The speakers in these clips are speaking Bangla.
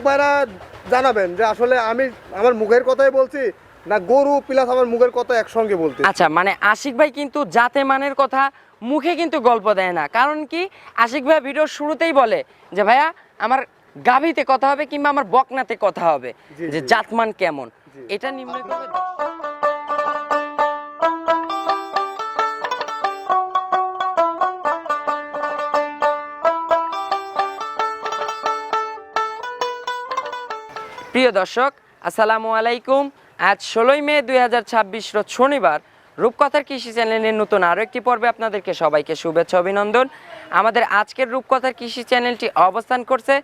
ভাইরা জানাবেন যে আসলে আমি আমার মুখের কথাই বলছি না গরু প্লাস আমার মুখের কথা একসঙ্গে বলতে। আচ্ছা, মানে আশিক ভাই কিন্তু জাতে মানের কথা মুখে কিন্তু গল্প দেয় না। কারণ কি, আশিক ভাই ভিডিওর শুরুতেই বলে যে ভাইয়া আমার গাভীতে কথা হবে কিংবা আমার বকনাতে কথা হবে, যে জাতমান কেমন এটা নির্ণয় করবে। প্রিয় দর্শক, আসসালামু আলাইকুম। আজ 16 মে 2026 রোজ শনিবার রূপকথার কৃষি চ্যানেলের নতুন আরও একটি পর্বে আপনাদেরকে সবাইকে শুভেচ্ছা অভিনন্দন। আমাদের আজকের রূপকথার কৃষি চ্যানেলটি অবস্থান করছে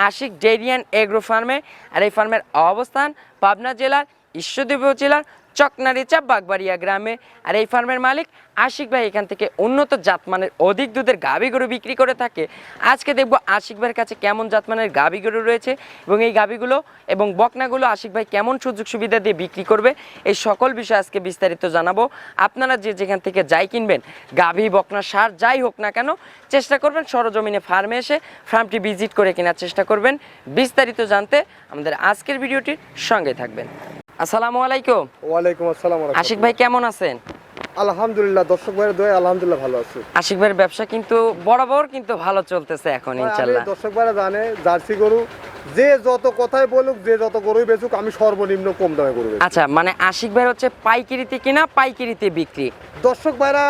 আশিক ডেইরি অ্যান্ড এগ্রো ফার্মে। আর এই ফার্মের অবস্থান পাবনা জেলার ঈশ্বরদী উপজেলার চকনারিচা বাগবাড়িয়া গ্রামে। আর এই ফার্মের মালিক আশিক ভাই এখান থেকে উন্নত জাতমানের অধিক দুধের গাভী গরু বিক্রি করে থাকে। আজকে দেখব আশিক ভাইয়ের কাছে কেমন জাতমানের গাভী গরু রয়েছে এবং এই গাভীগুলো এবং বকনাগুলো আশিক ভাই কেমন সুযোগ সুবিধা দিয়ে বিক্রি করবে, এই সকল বিষয় আজকে বিস্তারিত জানাবো। আপনারা যে যেখান থেকে যাই কিনবেন, গাভী বকনা সার যাই হোক না কেন, চেষ্টা করবেন সরজমিনে ফার্মে এসে ফার্মটি ভিজিট করে কেনার চেষ্টা করবেন। বিস্তারিত জানতে আমাদের আজকের ভিডিওটির সঙ্গে থাকবেন। আসসালামু আলাইকুম। ওয়ালাইকুম আসসালাম। আশিক ভাই কেমন আছেন? আলহামদুলিল্লাহ, দর্শক ভাইয়ের দোয়ায় আলহামদুলিল্লাহ ভালো আছি। আশিক ভাইয়ের ব্যবসা কিন্তু বরাবর কিন্তু ভালো চলতেছে এখন ইনশাআল্লাহ। দর্শক ভাইরা জানে জার্সি গরু যে যত কথাই বলুক, যে যত গরুই বেচুক, আমি সর্বনিম্ন কম দামে গরু বেচি। আচ্ছা, মানে আশিক ভাই হচ্ছে পাইকারিতে কিনা পাইকারিতে বিক্রি? দর্শক ভাইরা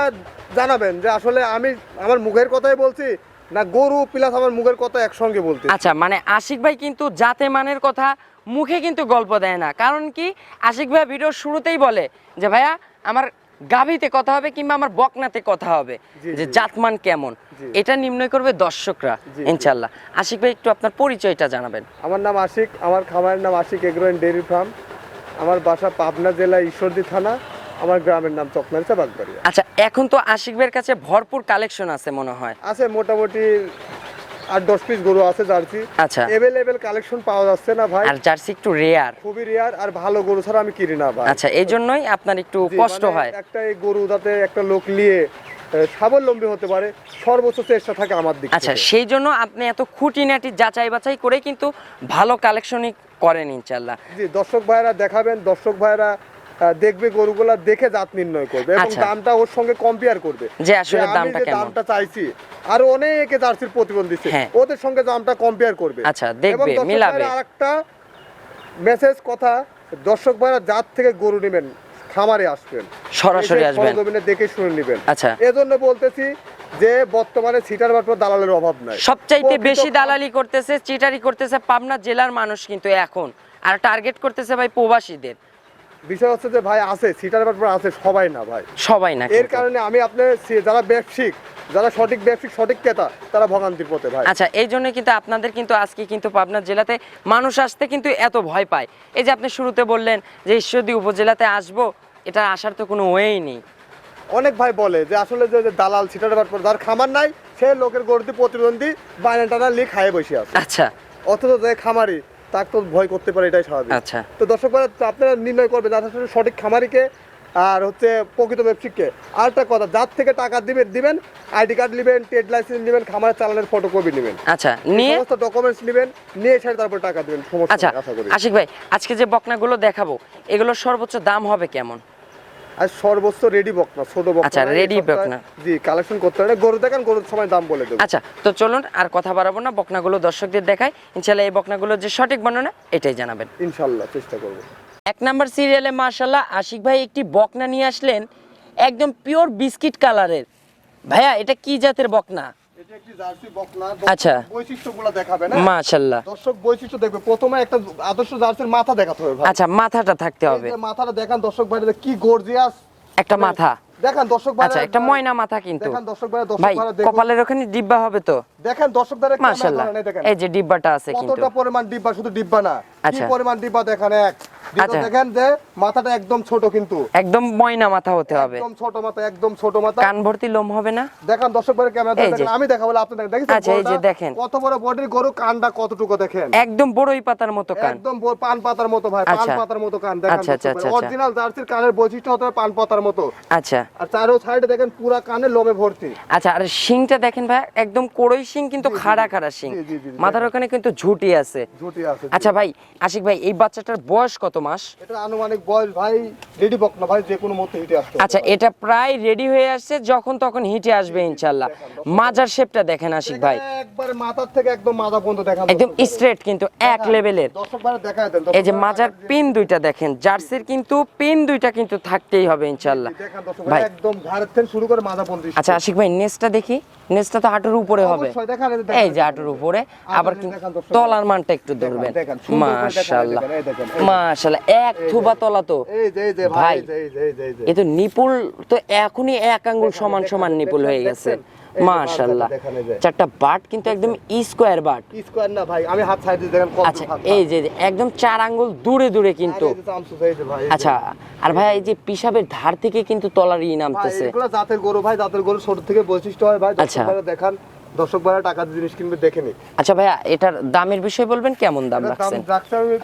জানাবেন যে আসলে আমি আমার মুখের কথাই বলছি না গরু প্লাস আমার মুখের কথা একসঙ্গে বলতে। আচ্ছা, মানে আশিক ভাই কিন্তু জাতে মানের কথা মুখে কিন্তু গল্প দেয় না। কারণ কি, আশিক ভাই ভিডিওর শুরুতেই বলে যে ভাইয়া আমার গাভীতে কথা হবে কিংবা আমার বকনাতে কথা হবে, যে জাতমান কেমন এটা নির্ণয় করবে দর্শকরা ইনশাআল্লাহ। আশিক ভাই একটু আপনার পরিচয়টা জানাবেন। আমার নাম আশিক, আমার খামারের নাম Ashik agro and dairy farm. আমার বাসা পাবনা জেলা ঈশ্বরদী থানা, আমার গ্রামের নাম চকনারিচা বাগবাড়িয়া। আচ্ছা, এখন তো আশিক ভাইয়ের কাছে ভরপুর কালেকশন আছে মনে হয়। আছে মোটামুটি 8-10 পিস গরু আছে জার্সি। আচ্ছা, এভেলেবেল কালেকশন পাওয়া যাচ্ছে না ভাই, আর জার্সি একটু রেয়ার, খুবই রেয়ার। আর ভালো গরু ছাড়া আমি কিনি না ভাই। আচ্ছা, এই জন্যই আপনার একটু কষ্ট হয়। একটা এই গরু যাতে একটা লোক নিয়ে স্বাবলম্বী হতে পারে, সর্বোচ্চ চেষ্টা থাকে আমার দিক থেকে। আচ্ছা, সেই জন্য আপনি এত খুঁটিনাটি যাচাই বাছাই করে কিন্তু ভালো কালেকশনই করেন ইনশাআল্লাহ। জি, দর্শক ভাইরা দেখাবেন, দর্শক ভাইরা দেখবে গরুগুলা দেখে জাত নির্ণয় করবে এবং দামটা ওর সঙ্গে কম্পেয়ার করবে যে আসলে দামটা কেমন। দামটা চাইছি আর অনেকে জার্সির প্রতিবন্ধ দিচ্ছে, ওদের সঙ্গে দামটা কম্পেয়ার করবে। আচ্ছা, দেখবে মিলাবে। আরেকটা মেসেজ কথা, দর্শক ভাইরা জাত থেকে গরু নেবেন, খামারে আসবেন, সরাসরি আসবেন, সরজমিনে দেখে শুনে নেবেন। আচ্ছা, এজন্য বলতেছি যে বর্তমানে সিটার বাটপার দালালের অভাব নাই। সবচাইতে বেশি দালালি করতেছে, চিটারি করতেছে পাবনা জেলার মানুষ কিন্তু এখন, আর টার্গেট করতেছে ভাই প্রবাসীদের। বিষয় হচ্ছে যে ভাই আছে সিটার বাটপার আছে, সবাই না ভাই, সবাই না। এর কারণে আমি আপনার যারা ব্যবসায়িক, যারা সঠিক ব্যবসায়িক সঠিক ক্রেতা, তারা ভোগান্তির পথে ভাই। আচ্ছা, এই জন্য কিন্তু আপনাদের কিন্তু আজকে কিন্তু পাবনা জেলাতে মানুষ আসতে কিন্তু এত ভয় পায়। এই যে আপনি শুরুতে বললেন যে ঈশ্বরদী উপজেলাতে আসবো, এটা আসার তো কোনো ওয়েই নেই। অনেক ভাই বলে যে আসলে যে দালাল সিটার বাটপার, যার খামার নাই সে লোকের গরুতে প্রতিদ্বন্দ্বী বায়নাটানা লিখ খাইয়ে বসে আছে। আচ্ছা, অথচ যে খামারি তাকে তো ভয় করতে পারে, এটাই স্বাভাবিক। আচ্ছা, তো দর্শক ভাই আপনারা নির্ণয় করবেন আসলে সঠিক খামারিকে আর হচ্ছে প্রকৃত ব্যবসায়িককে। আরেকটা কথা, যার থেকে টাকা দিবেন আইডি কার্ড নেবেন, ট্রেড লাইসেন্স নেবেন, খামারের চালানের ফটোকপি নেবেন। আচ্ছা, নিয়ে সমস্ত ডকুমেন্টস নেবেন, নিয়ে এসে তারপর টাকা দিবেন। আচ্ছা আশিক ভাই, আজকে যে বকনাগুলো দেখাবো এগুলোর সর্বোচ্চ দাম হবে কেমন? আর সর্বোচ্চ রেডি বকনা, ছোট বকনা। আচ্ছা, রেডি বকনা। জি, কালেকশন করতে হবে, গরু দেখেন, গরুর সময় দাম বলে দেব। আচ্ছা, তো চলুন আর কথা বাড়াবো না, বকনাগুলো দর্শকদের দেখাই। ইনশাআল্লাহ এই বকনাগুলোর যে সঠিক বর্ণনা এটাই জানাবেন ইনশাআল্লাহ, চেষ্টা করব। 1 নাম্বার সিরিয়ালে মাশাআল্লাহ আশিক ভাই একটি বকনা নিয়ে আসলেন, একদম পিওর বিস্কিট কালারের। ভাইয়া এটা কি জাতের বকনা? এটা একটি জার্সি বকনা। আচ্ছা, বৈশিষ্ট্যগুলো দেখাবেন মাশাআল্লাহ। দর্শক বৈশিষ্ট্য দেখবে, প্রথমে একটা আদর্শ জার্সির মাথা দেখাতে হবে ভাই। আচ্ছা, মাথাটা থাকতে হবে। এই যে মাথাটা দেখান দর্শক ভাইরা, কি গর্জিয়াস একটা মাথা দেখেন দর্শক ভাইরা। আচ্ছা, একটা ময়না মাথা কিন্তু দেখেন দর্শক ভাইরা, ভাই কপালের ওখানে ডিব্বা হবে তো দেখেন দর্শক ভাইরা, মাশাআল্লাহ। এই যে ডিব্বাটা আছে কিন্তু কতটা পরিমাণ ডিব্বা, শুধু ডিব্বা না, কি পরিমাণ ডিব্বা দেখেন। 1 আচ্ছা। দেখেন যে মাথাটা একদম ছোট, কিন্তু একদম ময়না মাথা হতে হবে, একদম ছোট মাথা, একদম ছোট মাথা। কান ভর্তি লোম হবে না? দেখেন দর্শক ভাই ক্যামেরা এই যে। দেখেন, আমি দেখাবো আপনি দেখেন। আচ্ছা, এই যে দেখেন। কত বড় বডির গরু, কানটা কতটুকু দেখেন, একদম বড়ই পাতার মতো কান। একদম পান পাতার মতো ভাই, পান আচ্ছা। পাতার মতো কান। দেখেন আচ্ছা, আচ্ছা, আচ্ছা, অরিজিনাল জার্সির কানের বৈশিষ্ট্য হতে হবে পান পাতার মতো। আচ্ছা আর চারো সাইডে দেখেন পুরা কানে লোমে ভর্তি। আচ্ছা, আর শিংটা দেখেন ভাই, একদম কোড়ই শিং, কিন্তু খাড়া খাড়া শিং। জি, জি, জি, মাথার ওখানে কিন্তু ঝুঁটি আছে। ঝুটি আছে। আচ্ছা ভাই আশিক ভাই, এই বাচ্চাটার বয়স কত মাস? এটা আনুমানিক বয়স ভাই রেডি বক না ভাই, যে কোনো মতে হিটে আসছে। আচ্ছা, এটা প্রায় রেডি হয়ে আসছে, যখন তখন হিটে আসবে ইনশাল্লাহ। মাজার শেপটা দেখেন আশিক ভাই, একবার মাথার থেকে একদম মাথা পর্যন্ত দেখেন, একদম স্ট্রেট, কিন্তু এক লেভেলের। দর্শক ভাই দেখায় দেন। এই যে মাজার পিন দুইটা দেখেন, জার্সির কিন্তু পিন দুইটা কিন্তু থাকতেই হবে ইনশাল্লাহ দেখেন দর্শক ভাই। ভাই একদম ঘাড়ের থেকে শুরু করে মাথা পর্যন্ত। আচ্ছা আশিক ভাই, নেসটা দেখি। নেসটা তো হাঁটুর উপরে হবে। অবশ্যই দেখেন, এই যে হাঁটুর উপরে, আবার কিন্তু দেখেন দর্শক। তলার মানটা একটু ধরবেন। দেখেন, সুন্দর করে দেখেন, মাশাআল্লাহ এই দেখেন, এই দেখেন। মাশাআল্লাহ, এক থুবা তলা তো। এই যে ভাই, ভাই, এই যে এ তো নিপুল তো এখনই এক আঙ্গুল সমান সমান নিপুল হয়ে গেছে। মাশাআল্লাহ, চারটা বাট কিন্তু একদম স্কোয়ার বাট। স্কোয়ার না ভাই, আমি হাত সাইড দিয়ে দেখেন কত। আচ্ছা, এই যে একদম 4 আঙ্গুল দূরে দূরে কিন্তু। আচ্ছা, আর ভাই এই যে পিশাবের ধার থেকে কিন্তু তলার নামতেছে। এগুলো জাতের গরু ভাই, জাতের গরু ছোট থেকে বৈশিষ্ট্য হয় ভাই। আচ্ছা। দর্শক ভাইরা দেখান, দর্শক ভাইরা টাকা দিয়ে জিনিস কিনবে, দেখে নি। আচ্ছা ভাইয়া, এটার দামের বিষয় বলবেন, কেমন দাম রাখছেন? রাখছে আমি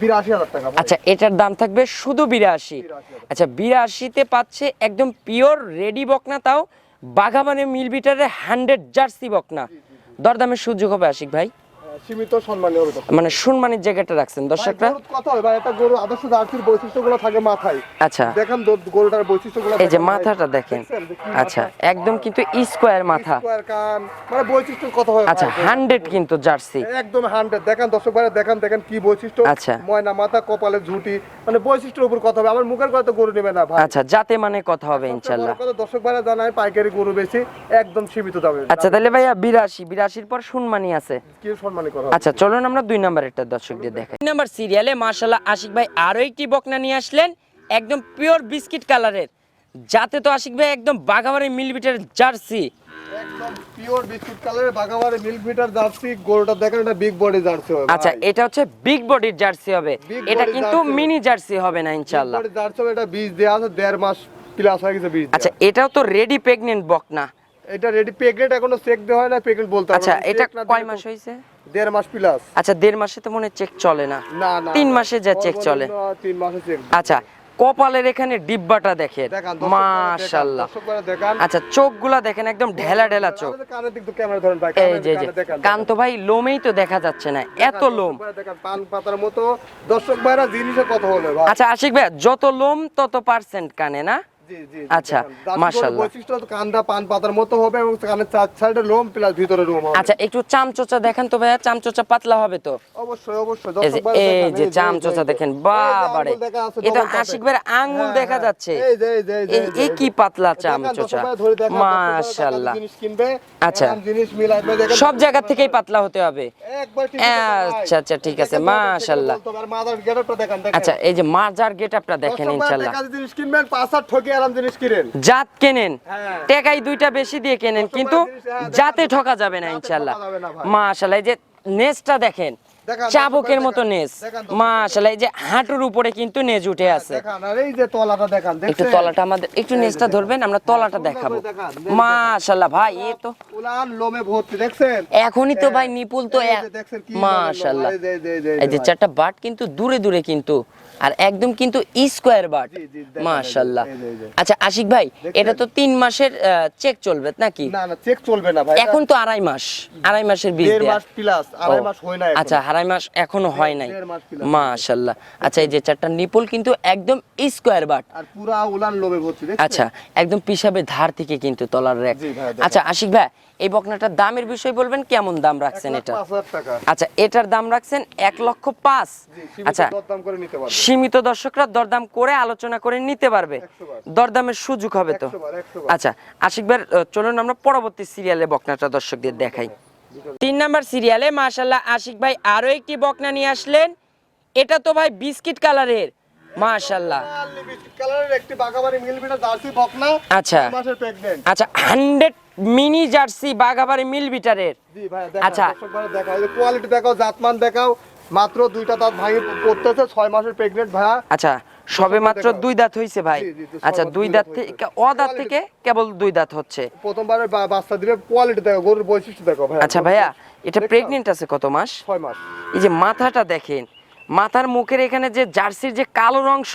৮২,০০০ টাকা ভাই। আচ্ছা, এটার দাম থাকবে শুধু ৮২। আচ্ছা, ৮২-তে পাচ্ছে একদম পিওর রেডি বকনা, তাও বাঘাবানে মিল বিটারের 100 জার্সি বকনা। দরদামের সুযোগ হবে আশিক ভাই? সীমিত সম্মানী হবে তো। মানে সম্মানের জায়গাটা রাখছেন দর্শকরা। কত হয় ভাই, একটা গরু আদর্শ জার্সির বৈশিষ্ট্যগুলো থাকে মাথায়। আচ্ছা, দেখেন গরুটার বৈশিষ্ট্যগুলো এই যে মাথাটা দেখেন। আচ্ছা, একদম কিন্তু স্কোয়ার মাথা। স্কোয়ার কান, মানে বৈশিষ্ট্য কত হয় আচ্ছা, 100 কিন্তু জার্সি। একদম 100। দেখেন দর্শক ভাইরা দেখেন কি বৈশিষ্ট্য। আচ্ছা। ময়না মাথা, কপালে ঝুঁটি, মানে বৈশিষ্ট্যের উপর কথা হবে। আমার মুখের কথা তো গরু নেবে না ভাই। আচ্ছা, যাতে মানে কথা হবে ইনশাআল্লাহ। সবচেয়ে বড় কথা দর্শক ভাইরা জানায় পাইকারি গরু বেশি, একদম সীমিত দামে। আচ্ছা, তাহলে ভাইয়া ৮২-৮২-র পর সম্মানী আছে। কি সম্মানী করা। আচ্ছা, চলুন আমরা 2 নাম্বারেরটা দর্শকদের দেখাই। 2 নাম্বার সিরিয়ালে মাশাআল্লাহ আশিক ভাই আরো একটি বকনা নিয়ে আসলেন, একদম পিওর বিস্কিট কালারের। যাতে তো আশিক ভাই একদম বাঘাবাড়ি মিলবিটারের জার্সি। একদম পিওর বিস্কুট কালারের বাগাবারে মিল্ক বিটার জার্সি। গরুটা দেখেন, এটা বিগ বডি জার্সি হবে। আচ্ছা, এটা হচ্ছে বিগ বডির জার্সি হবে, Big এটা body কিন্তু জার্সি। মিনি জার্সি হবে না ইনশাআল্লাহ। বডি জার্সি হবে, এটা বীজ দেয়া আছে 1.5 মাস প্লাস হয়ে গেছে বীজ। আচ্ছা, এটাও তো রেডি প্রেগন্যান্ট বকনা। এটা রেডি প্রেগনেন্ট, এখনো চেক দেওয়া হয় না, প্রেগনেন্ট বলতে হবে। আচ্ছা, এটা কয় মাস হইছে? 1.5 মাস প্লাস। আচ্ছা, 1.5 মাসে তো মনে চেক চলে না। না না, 3 মাসে যা চেক চলে। 3 মাসে চেক। আচ্ছা, কপালের এখানে ডিব্বাটা দেখেন, মাশাআল্লাহ। আচ্ছা, চোখগুলা দেখেন, একদম ঢেলা ঢেলা চোখ। কানের দিক তো ক্যামেরা ধরেন ভাই, এই যে কান তো ভাই লোমেই তো দেখা যাচ্ছে না, এত লোম। দেখেন পান পাতার মতো। দর্শক ভাইরা জিনিসের কথা হলো ভাই। আচ্ছা আশিক ভাই, যত লোম তত পার্সেন্ট কানে না? জি জি। আচ্ছা, মাশাআল্লাহ। বৈশিষ্ট্য কানটা পান পাতার মতো হবে এবং কানের চার সাইডে লোম প্লাস ভিতরে লোম হবে। আচ্ছা, একটু চামচোচা দেখেন তো ভাইয়া, চামচোচা পাতলা হবে তো? অবশ্যই অবশ্যই। এই যে এই যে চামচোচা দেখেন, বাবারে, এটা আশিক ভাইয়ের আঙ্গুল দেখা যাচ্ছে। এই যে এই কি পাতলা চামচোচা, মাশাআল্লাহ। জিনিস কিনবে, আচ্ছা, জিনিস মিলাইবে, দেখেন সব জায়গা থেকেই পাতলা হতে হবে। একবার ঠিক। আচ্ছা আচ্ছা, ঠিক আছে, মাশাআল্লাহ। মাদার গেটআপটা দেখেন। আচ্ছা, এই যে মাজার গেটআপটা দেখেন ইনশাআল্লাহ। জিনিস কিনবেন 5-8 ঠকে আরাম জিনিস কিনেন। জাত কেনেন, হ্যাঁ। টাকাই 2টা বেশি দিয়ে কেনেন, কিন্তু জাতে ঠকা যাবে না ইনশাআল্লাহ। মাশাআল্লাহ, এই যে নেজটা দেখেন, চাবুকের মতো নেজ। মাশাআল্লাহ, এই যে হাঁটুর উপরে কিন্তু নেজ উঠে আছে। দেখেন, আর এই যে তলাটা দেখেন, একটু তলাটা আমাদের, একটু নেজটা ধরবেন, আমরা তলাটা দেখাবো। মাশাআল্লাহ ভাই, এই তো উলান লোমে ভর্তি, দেখছেন? এখনই তো ভাই নিপুল তো। মাশাআল্লাহ, এই যে 4টা বাট কিন্তু দূরে দূরে কিন্তু, আর একদম কিন্তু স্কোয়ার বাট। মাশাআল্লাহ। আচ্ছা আশিক ভাই, এটা তো 3 মাসের চেক চলবে নাকি? না না, চেক চলবে না ভাই। এখন তো 2.5 মাস, 2.5 মাসের বীজ 1.5 দেয়া। মাস প্লাস, 2.5 মাস হয় না এখন। আচ্ছা, 2.5 মাস এখনো হয় নাই। 1.5 মাস plus। মাশাআল্লাহ। আচ্ছা, এই যে 4টা নিপুল কিন্তু একদম স্কোয়ার বাট, আর পুরা উলান লোমে ভর্তি, দেখছেন? আচ্ছা, একদম পিশাবের ধার থেকে কিন্তু তলার রেক। জি ভাই, দেখেন। আচ্ছা আশিক ভাই, এই বকনাটার দামের বিষয় বলবেন, কেমন দাম রাখছেন এটা? 1,05,000 টাকা। আচ্ছা, এটার দাম রাখছেন 1,05,000। জি, সীমিত আচ্ছা, দরদাম করে নিতে পারবে। সীমিত দর্শকরা দরদাম করে আলোচনা করে নিতে পারবে, 100 বার। দরদামের সুযোগ হবে তো? 100 বার, 100 বার। আচ্ছা আশিক ভাই, চলুন আমরা পরবর্তী সিরিয়ালে বকনাটা দর্শকদের দেখাই। 3 নাম্বার সিরিয়ালে মাশাআল্লাহ আশিক ভাই আরো একটি বকনা নিয়ে আসলেন, এটা তো ভাই বিস্কিট কালারের। মাশাআল্লাহ, বিস্কিট কালারের একটি বাগাবাড়ি মিল বিটার জার্সি বকনা। আচ্ছা 2 মাসের প্রেগন্যান্ট। আচ্ছা, 100 মিনি জার্সি বাঘাবাড়ি মিল বিটারের। জি ভাই, আচ্ছা। দেখো, দর্শক ভাই দেখাও, এই কোয়ালিটি দেখাও, জাতমান দেখাও, মাত্র 2টা দাঁত ভাঙে পড়তেছে, 6 মাসের প্রেগনেন্ট ভাইয়া। আচ্ছা সবে মাত্র 2 দাঁত হইছে ভাই। জি, জি, জি, আচ্ছা সবে 2 2 দাঁত দাঁত থেকে হইছে। দাঁত থেকে কেবল 2 দাঁত হচ্ছে। প্রথমবারে বাচ্চা দিবে, কোয়ালিটি দেখো, গরুর বৈশিষ্ট্য দেখো ভাইয়া। আচ্ছা ভাইয়া এটা দেখছো? প্রেগনেন্ট আছে কত মাস? 6 মাস। এই যে মাথাটা দেখেন, মাথার মুখের এখানে যে জার্সির যে কালো অংশ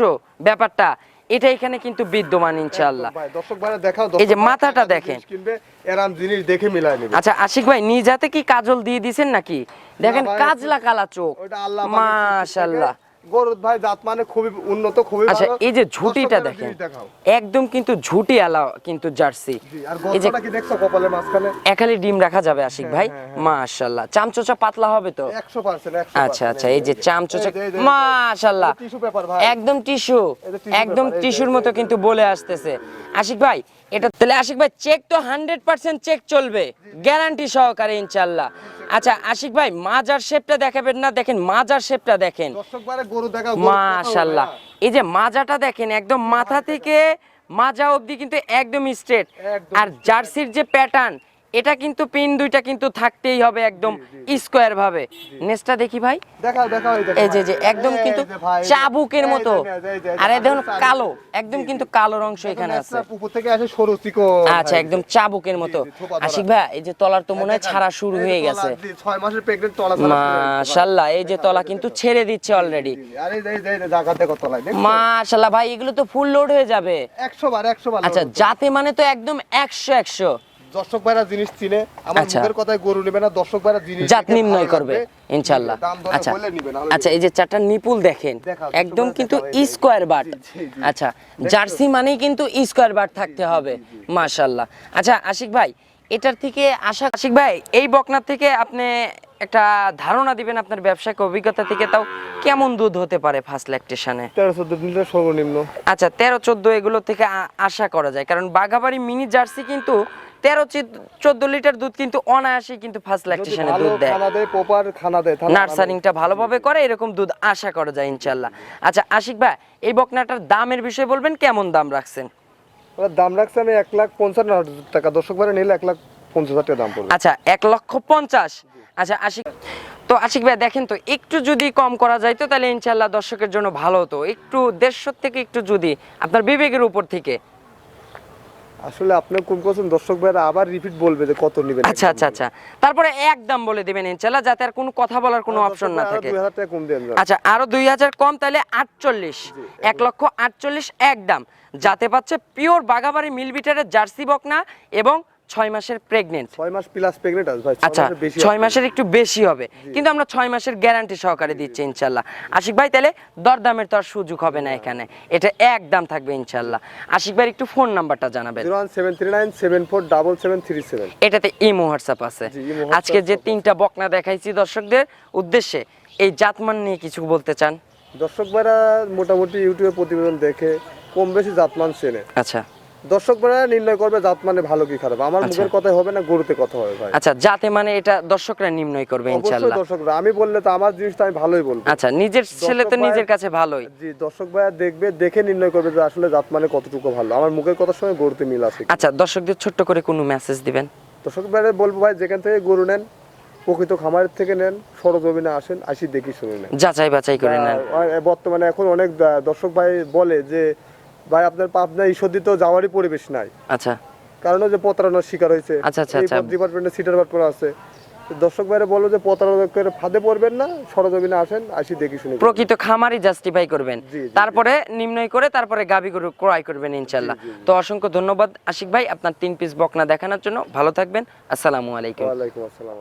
ব্যাপারটা, এটা এখানে কিন্তু বিদ্যমান ইনশাআল্লাহ। একদম ভাই, দর্শক ভাইরা দেখাও, এই যে দর্শক ভাইরা মাথাটা টাকা দিয়ে দেখেন। জিনিস কিনবে, এরাম জিনিস দেখে মিলাই নেবে। আচ্ছা আশিক ভাই নিজ হাতে কি কাজল দিয়ে দিছেন নাকি? দেখেন ভাই, কাজলা কালা চোখ, ওটা আল্লাহ মাশাআল্লাহ। গরুর ভাই জাত মানে খুবই উন্নত, খুবই আচ্ছা ভালো। এই যে দর্শক ঝুটিটা ভাইরা দেখেন, জিনিস দেখাও। একদম কিন্তু ঝুটি আলা কিন্তু জার্সি। জি, আর এই যে গর্তটা কি দেখছো কপালের মাঝখানে? একালি ডিম রাখা যাবে আশিক ভাই, হ্যাঁ। মাশাআল্লাহ। চামচোচা পাতলা হবে তো? 100%। আচ্ছা আচ্ছা এই যে চামচোচা, মাশাআল্লাহ টিস্যু পেপার ভাই। একদম টিস্যু, এই যে tissue একদম paper, এই যে, টিস্যুর এই মতো যে, কিন্তু বলে আসতেছে আশিক ভাই। এটা তাহলে আশিক ভাই চেক তো 100% চেক চলবে, গ্যারান্টি সহকারে ইনশাআল্লাহ। আচ্ছা আশিক ভাই মাজার শেপটা দেখাবেন না? দেখেন মাজার শেপটা দেখেন, দর্শক ভাইরা গরু দেখাও, মাশাআল্লাহ। এই যে মাজাটা দেখেন, একদম মাথা থেকে মাজা অবধি কিন্তু একদম স্ট্রেট। একদম আর জার্সির যে প্যাটার্ন, এটা কিন্তু পিন দুইটা কিন্তু থাকতেই হবে একদম স্কোয়ার ভাবে। নেক্সটটা দেখি ভাই, দেখাও দেখাও, এই দেখো এই যে ভাই। যে একদম এই কিন্তু যে ভাই, এই যে, চাবুকের এই যে, মতো। এই যে, আর এই দেখুন চাবুক, কালো, একদম কিন্তু কালোর অংশ এখানে আছে। উপর থেকে আসে সরু চিকো। আচ্ছা একদম চাবুকের মতো। জি, থোপা ধরা। আশিক ভাই এই যে তলার তো মনে হয় ছাড়া শুরু হয়ে গেছে, 6 মাসের প্রেগনেন্ট তলা ছাড়া শুরু হয়ে গেছে। মাশাআল্লাহ। এই যে তলা কিন্তু ছেড়ে দিচ্ছে অলরেডি, আরে এই যে জায়গা দেখো তলায়, দেখছো? মাশাআল্লাহ ভাই এগুলো তো ফুল লোড হয়ে যাবে। 100 বার। আচ্ছা যাতে মানে তো একদম 100। দর্শক ভাইরা জিনিস চিনে, আমার আচ্ছা। মুখের কথায় গরু নেবে না, দর্শক ভাইরা জিনিস জাত দেখে নির্ণয় ভালো করবে লাগবে, ইনশাআল্লাহ। দাম দরে আচ্ছা বলে নিবে, নাহলে আচ্ছা এই যে চারটা নিপুল দেখেন, দেখাও, একদম ছোট কিন্তু করে দেখাও, এই যে। Square but. জি, জি, জি। আচ্ছা জার্সি মানেই কিন্তু স্কোয়ার বাট থাকতে হবে, মাশাআল্লাহ। আচ্ছা আশিক ভাই এটার থেকে আশিক ভাই এই বকনার থেকে আপনি একটা ধারণা দিবেন আপনার ব্যবসায়িক অভিজ্ঞতা থেকে, তাও কেমন দুধ হতে পারে ফার্স্ট ল্যাকটেশনে? 13-14 লিটার সর্বনিম্ন। আচ্ছা 13-14 এগুলো থেকে আশা করা যায়, কারণ বাঘাবাড়ি মিনি জার্সি কিন্তু 13-14 লিটার দুধ কিন্তু অনায়াসেই কিন্তু ফার্স্ট যদি ল্যাকটেশনে ভালো দুধ দেয়, খানা দেয়, প্রপার খানা দেয়, তাহলে নার্সারিংটা ভালোভাবে করে, এরকম দুধ আশা করা যায় ইনশাল্লাহ। আচ্ছা আশিক ভাই এই বকনাটার দামের বিষয়ে বলবেন, কেমন দাম রাখছেন? ওর দাম রাখছে আমি 1,55,000 টাকা, দর্শক ভাইরা নিলে 1,50,000 টাকা দাম পড়বে। আচ্ছা 1,50,000। আচ্ছা আশিক, তো আশিক ভাই দেখেন তো একটু যদি কম করা যায় তো তাহলে ইনশাল্লাহ দর্শকের জন্য ভালো হতো, একটু 150 থেকে একটু যদি আপনার বিবেকের উপর থেকে। আসলে আপনি কম করছেন, দর্শক ভাইরা আবার রিপিট বলবে যে কত নেবেন। আচ্ছা আচ্ছা আচ্ছা তারপরে একদম বলে দিবেন ইনশাল্লাহ, যাতে আর কোনো কথা বলার কোনো অপশন না থাকে। 2,000 টাকা কম দেন। আচ্ছা আরো 2,000 কম, তাহলে 48, 1,48,000 একদম, যাতে পাচ্ছে পিওর বাঘাবাড়ি মিলবিটারের জার্সি বকনা এবং 6 মাসের প্রেগনেন্ট। 6 মাস প্লাস প্রেগনেন্ট আছে ভাই, 6 আচ্ছা মাসের বেশি 6 মাসের একটু বেশি হবে, কিন্তু আমরা 6 মাসের গ্যারান্টি সহকারে দিচ্ছি ইনশাল্লাহ। আশিক ভাই তাহলে দরদামের তো আর সুযোগ হবে না এখানে, এটা একদম থাকবে ইনশাল্লাহ। আশিক ভাই একটু ফোন নাম্বারটা জানাবেন। 01739747737। এটাতে ইমো হোয়াটসঅ্যাপ আছে। জি, ইমো হোয়াটসঅ্যাপ আজকে যে 3টা বকনা দেখাইছি দর্শকদের উদ্দেশ্যে, এই জাতমান নিয়ে কিছু বলতে চান? দর্শক ভাইরা মোটামুটি ইউটিউবে প্রতিবেদন দেখে কম বেশি জাতমান চেনে, আচ্ছা দর্শক ভাইরা নির্ণয় করবে জাত মানে ভালো কি খারাপ। আমার মুখের কথাই হবে না, গরুতে কথা হবে ভাই। আচ্ছা যাতে মানে এটা দর্শকরা নির্ণয় করবে অবশ্যই ইনশাআল্লাহ। দর্শকরা, আমি বললে তো আমার জিনিসটা আমি ভালোই বলবো। আচ্ছা নিজের ছেলে তো দর্শক নিজের ভাই- কাছে ভালোই। জি, দর্শক ভাইয়া দেখবে, দেখে নির্ণয় করবে যে আসলে জাত মানে কতটুকু ভালো। আমার মুখের কথার সঙ্গে গরুতে মিল আছে। আচ্ছা দর্শকদের ছোট্ট করে কোনো মেসেজ দিবেন? দর্শক ভাইরা বলবো ভাই, যেখান থেকে গরু নেন প্রকৃত খামারের থেকে নেন, সরজমিনে আসেন, আসি দেখি শুনে নেন, যাচাই বাছাই করে নেন। বর্তমানে এখন অনেক দর্শক ভাই বলে যে ভাই আপনার পাবনা ঈশ্বরদীতে যাওয়ারই পরিবেশ নাই, আচ্ছা কারণ যে প্রতারণার শিকার হয়েছে। আচ্ছা, আচ্ছা, আচ্ছা। ডিপার্টমেন্টে সিটার বাটপার আছে, তো দর্শক ভাইরা বলো যে প্রতারণার ফাঁদে পড়বেন না, সরজমিনে আসেন, আসি দেখি শুনে। প্রকৃত খামারই জাস্টিফাই করবেন, জি, জি, তারপরে নির্ণয় করে তারপরে গাবি গরু ক্রয় করবেন ইনশাআল্লাহ। তো অসংখ্য ধন্যবাদ আশিক ভাই আপনার 3 পিস বকনা দেখানোর জন্য। ভালো থাকবেন, আসসালামু আলাইকুম। ওয়ালাইকুম আসসালাম।